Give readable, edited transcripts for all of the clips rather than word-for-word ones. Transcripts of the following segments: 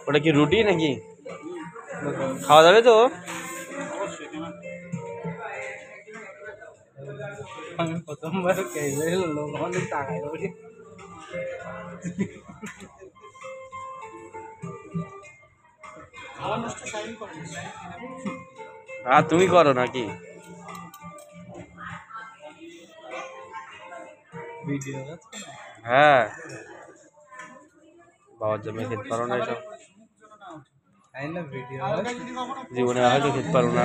ওটা কি রুটি নাকি খাওয়া যাবে তো? আমি প্রথমবার খেয়ে লোক অনেক টাকায় বলি আর তুমি করো নাকি? হ্যাঁ বাবার জন্য খেতে পারো না এসব জীবনে হয়তো খেতে পারো না।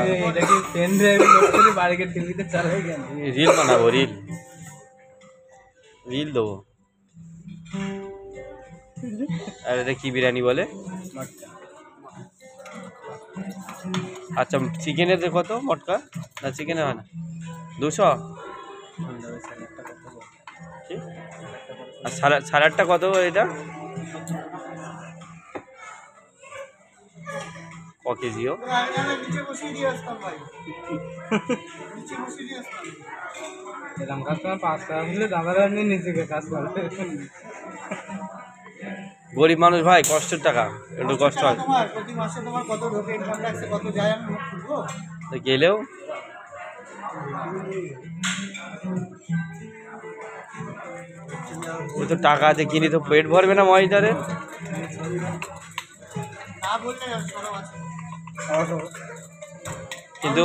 রিল বানাবো রিল রিল দেবো। আর এটা কি বিরিয়ানি বলে? আচ্ছা চিকেনের কত মটকা? না চিকেনে হয় না 200। আর স্যালাডটা কত এটা? ক কেজিও? গরিব মানুষ ভাই কষ্টের টাকা একটু কষ্ট হয় গেলেও। ওই তো টাকা আছে কিনি তো পেট ভরবে না মহিদারে। কিন্তু